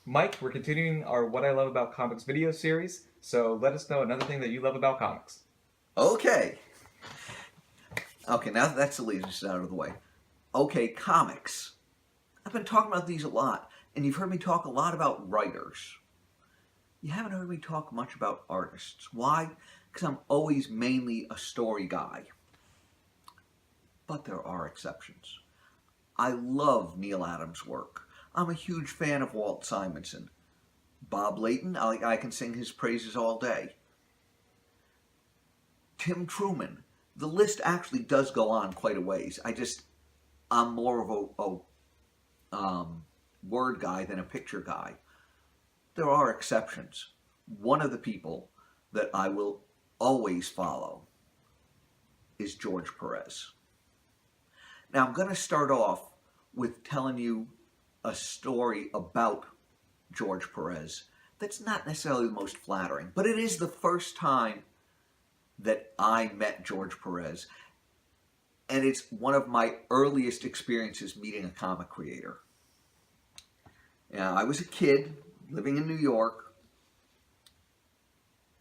Mike, we're continuing our What I Love About Comics video series, so let us know another thing that you love about comics. Okay. Okay, now that that's the latest out of the way. Okay, comics. I've been talking about these a lot, and you've heard me talk a lot about writers. You haven't heard me talk much about artists. Why? Because I'm always mainly a story guy. But there are exceptions. I love Neil Adams' work. I'm a huge fan of Walt Simonson. Bob Layton, I can sing his praises all day. Tim Truman. The list actually does go on quite a ways. I'm more of a word guy than a picture guy. There are exceptions. One of the people that I will always follow is George Perez. Now I'm going to start off with telling you a story about George Perez that's not necessarily the most flattering, but it is the first time that I met George Perez, and it's one of my earliest experiences meeting a comic creator. Now, I was a kid living in New York.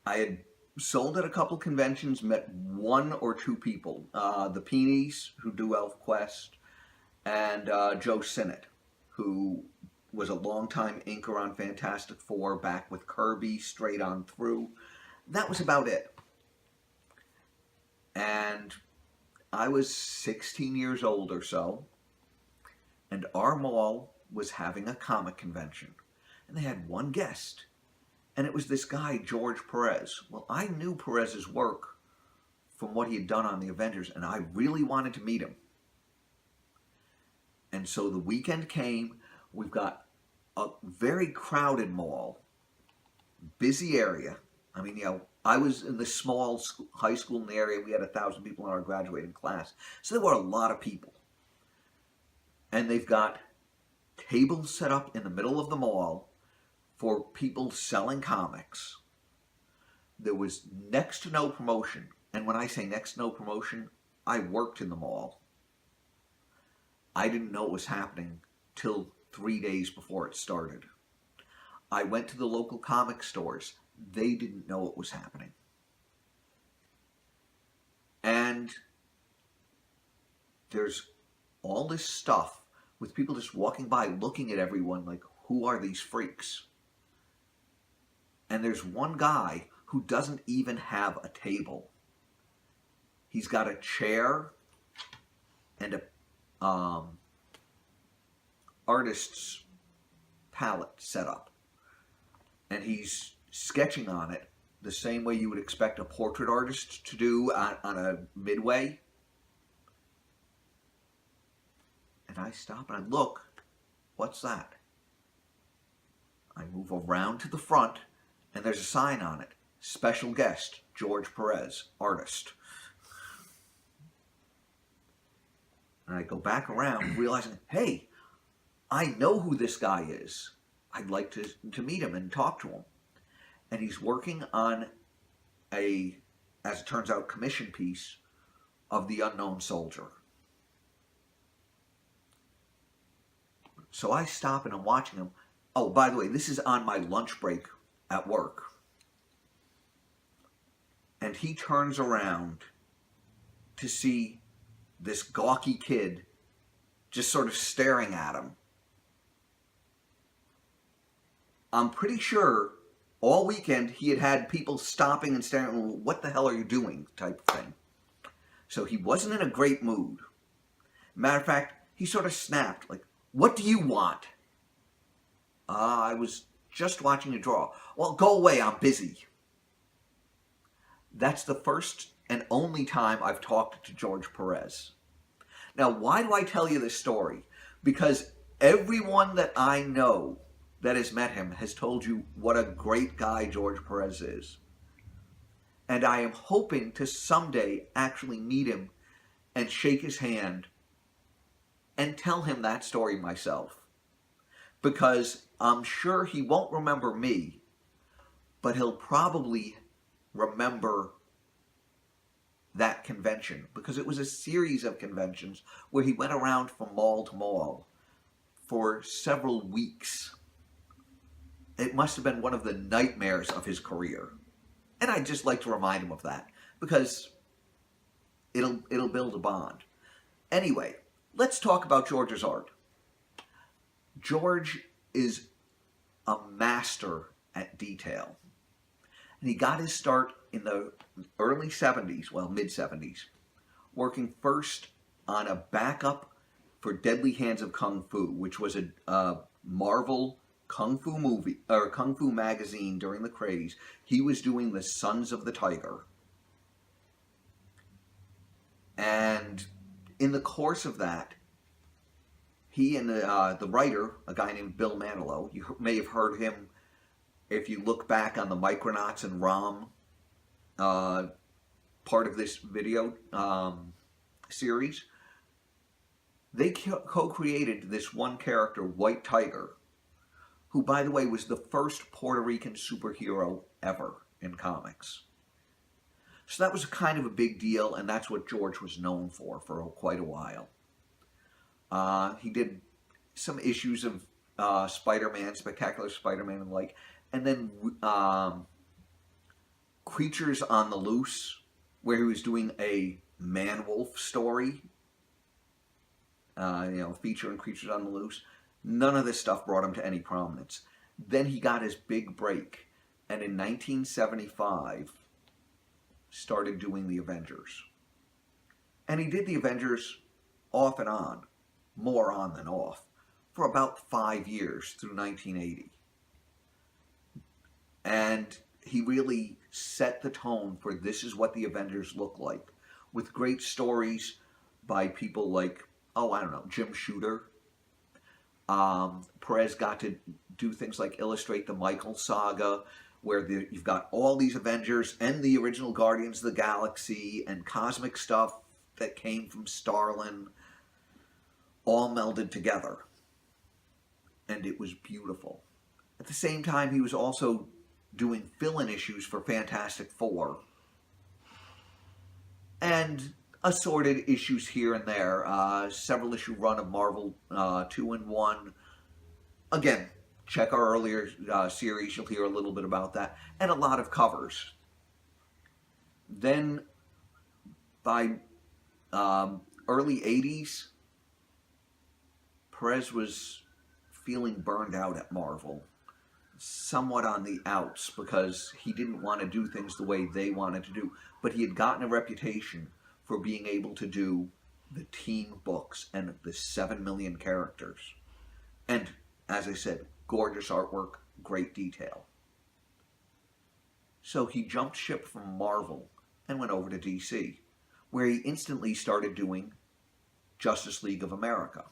I had sold at a couple conventions, met one or two people, the Peonies, who do ElfQuest, and Joe Sinnott, who was a longtime inker on Fantastic Four, back with Kirby straight on through. That was about it. And I was 16 years old or so, and our mall was having a comic convention, and they had one guest, and it was this guy, George Perez. Well, I knew Perez's work from what he had done on the Avengers, and I really wanted to meet him. And so the weekend came. We've got a very crowded mall, busy area. I mean, I was in the small high school in the area. We had 1,000 people in our graduating class. So there were a lot of people. And they've got tables set up in the middle of the mall for people selling comics. There was next to no promotion. And when I say next to no promotion, I worked in the mall. I didn't know it was happening till 3 days before it started. I went to the local comic stores. They didn't know it was happening. And there's all this stuff with people just walking by looking at everyone like, who are these freaks? And there's one guy who doesn't even have a table. He's got a chair and a artist's palette set up. And he's sketching on it the same way you would expect a portrait artist to do on a midway. And I stop and I look. What's that? I move around to the front, and there's a sign on it. Special guest, George Perez, artist. And I go back around, realizing, hey, I know who this guy is. I'd like to meet him and talk to him. And he's working on a, as it turns out, commission piece of The Unknown Soldier. So I stop and I'm watching him. Oh, by the way, this is on my lunch break at work. And he turns around to see this gawky kid just sort of staring at him. I'm pretty sure all weekend he had had people stopping and staring, what the hell are you doing, type of thing. So he wasn't in a great mood. Matter of fact, he sort of snapped, like, what do you want? I was just watching you draw. Well, go away, I'm busy. That's the first and only time I've talked to George Perez. Now, why do I tell you this story? Because everyone that I know that has met him has told you what a great guy George Perez is. And I am hoping to someday actually meet him and shake his hand and tell him that story myself. Because I'm sure he won't remember me, but he'll probably remember that convention, because it was a series of conventions where he went around from mall to mall for several weeks. it must have been one of the nightmares of his career. And I'd just like to remind him of that because it'll build a bond. Anyway, let's talk about George's art. George is a master at detail. And he got his start in the early 70s, well, mid 70s, working first on a backup for Deadly Hands of Kung Fu, which was a Marvel Kung Fu movie, or Kung Fu magazine during the craze. He was doing the Sons of the Tiger. And in the course of that, he and the writer, a guy named Bill Manilow, you may have heard him if you look back on the Micronauts and Rom part of this video series, they co-created this one character, White Tiger, who, by the way, was the first Puerto Rican superhero ever in comics. So that was kind of a big deal, and that's what George was known for quite a while. He did some issues of Spider-Man, Spectacular Spider-Man and the like, and then Creatures on the Loose, where he was doing a man-wolf story, featuring Creatures on the Loose. None of this stuff brought him to any prominence. Then he got his big break, and in 1975, started doing the Avengers. And he did the Avengers off and on, more on than off, for about 5 years through 1980. And he really set the tone for this is what the Avengers look like, with great stories by people like, Jim Shooter. Perez got to do things like illustrate the Michael saga, where you've got all these Avengers and the original Guardians of the Galaxy and cosmic stuff that came from Starlin all melded together. And it was beautiful. At the same time, he was also doing fill-in issues for Fantastic Four and assorted issues here and there. Several issue run of Marvel 2-in-1. Again, check our earlier series, you'll hear a little bit about that. And a lot of covers. Then, by early 80s, Perez was feeling burned out at Marvel. Somewhat on the outs, because he didn't want to do things the way they wanted to do. But he had gotten a reputation for being able to do the team books and the 7 million characters. And, as I said, gorgeous artwork, great detail. So he jumped ship from Marvel and went over to DC, where he instantly started doing Justice League of America.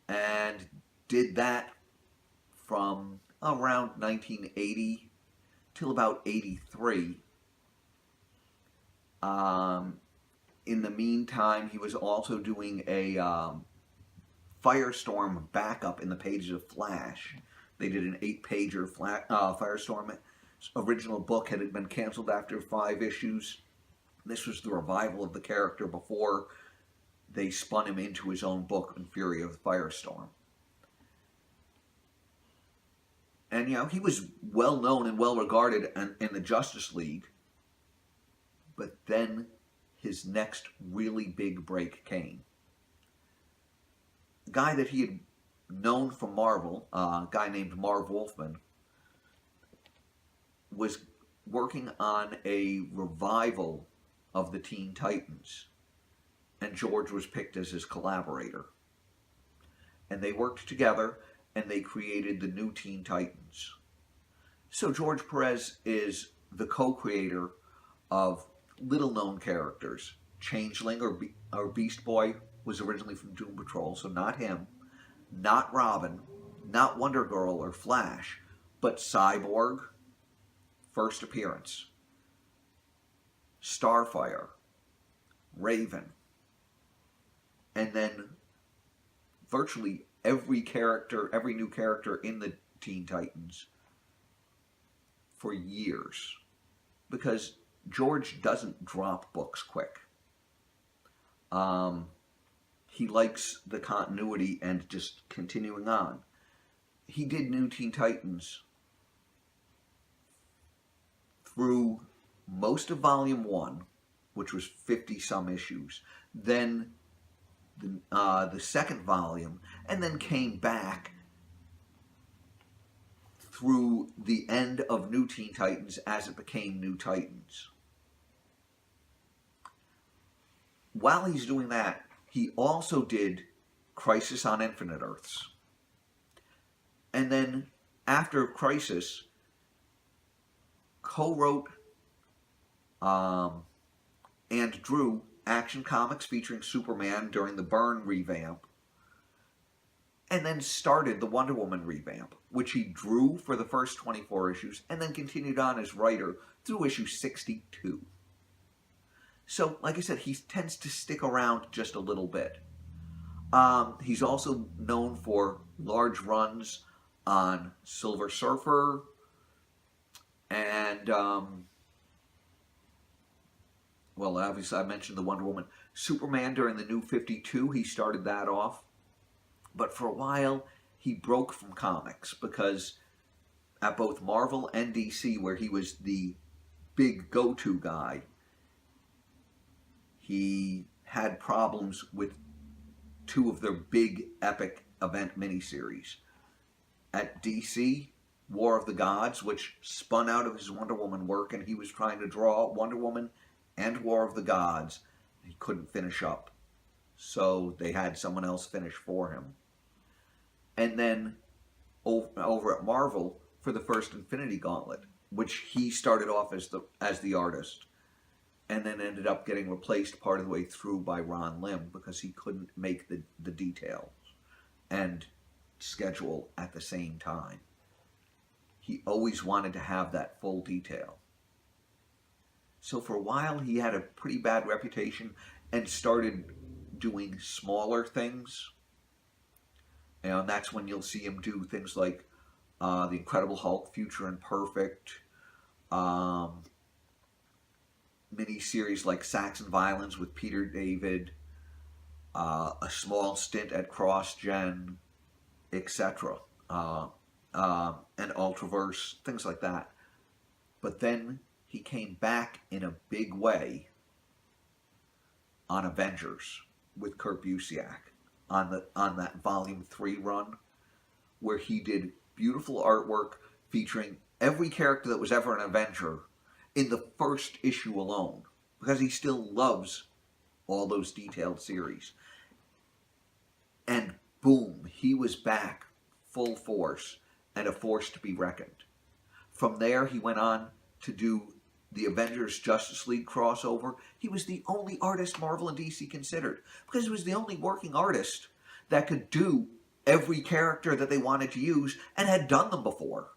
And did that from around 1980 till about 83. In the meantime, he was also doing a Firestorm backup in the pages of Flash. They did an 8-pager Firestorm. Original book had been canceled after 5 issues. This was the revival of the character before they spun him into his own book in Fury of Firestorm. And, he was well known and well regarded in the Justice League. But then his next really big break came. A guy that he had known from Marvel, a guy named Marv Wolfman, was working on a revival of the Teen Titans. And George was picked as his collaborator. And they worked together, and they created the new Teen Titans. So George Perez is the co-creator of little-known characters. Changeling or Beast Boy was originally from Doom Patrol, so not him. Not Robin, not Wonder Girl or Flash, but Cyborg, first appearance. Starfire, Raven, and then virtually every new character in the Teen Titans for years. Because George doesn't drop books quick. He likes the continuity and just continuing on. he did New Teen Titans through most of Volume 1, which was 50 some issues, then the second volume, and then came back through the end of New Teen Titans as it became New Titans. While he's doing that, he also did Crisis on Infinite Earths. And then after Crisis, co-wrote and drew Action Comics featuring Superman during the Byrne revamp, and then started the Wonder Woman revamp, which he drew for the first 24 issues, and then continued on as writer through issue 62. So, like I said, he tends to stick around just a little bit. He's also known for large runs on Silver Surfer and, well, obviously I mentioned the Wonder Woman. Superman during the New 52, he started that off. But for a while, he broke from comics because at both Marvel and DC, where he was the big go-to guy, he had problems with two of their big epic event miniseries. At DC, War of the Gods, which spun out of his Wonder Woman work, and he was trying to draw Wonder Woman and War of the Gods. He couldn't finish up, so they had someone else finish for him. And then over at Marvel for the first Infinity Gauntlet, which he started off as the artist, and then ended up getting replaced part of the way through by Ron Lim because he couldn't make the details and schedule at the same time. He always wanted to have that full detail. So for a while he had a pretty bad reputation and started doing smaller things. And that's when you'll see him do things like The Incredible Hulk, Future Imperfect, mini-series like Saxon Violence with Peter David, a small stint at CrossGen, etc., and Ultraverse, things like that. But then he came back in a big way on Avengers with Kurt Busiek on that Volume 3 run, where he did beautiful artwork featuring every character that was ever an Avenger in the first issue alone, because he still loves all those detailed series. And boom, he was back full force and a force to be reckoned. From there, he went on to do the Avengers Justice League crossover. He was the only artist Marvel and DC considered, because he was the only working artist that could do every character that they wanted to use and had done them before.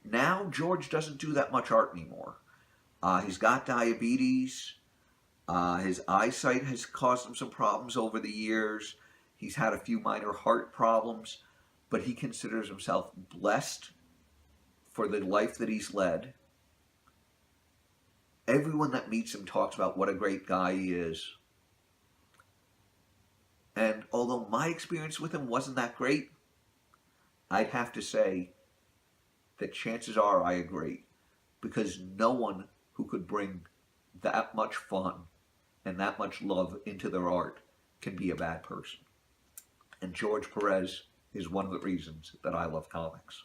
Now, George doesn't do that much art anymore. He's got diabetes. His eyesight has caused him some problems over the years. He's had a few minor heart problems, but he considers himself blessed for the life that he's led. Everyone that meets him talks about what a great guy he is. And although my experience with him wasn't that great, I'd have to say that chances are I agree, because no one who could bring that much fun and that much love into their art can be a bad person. And George Perez is one of the reasons that I love comics.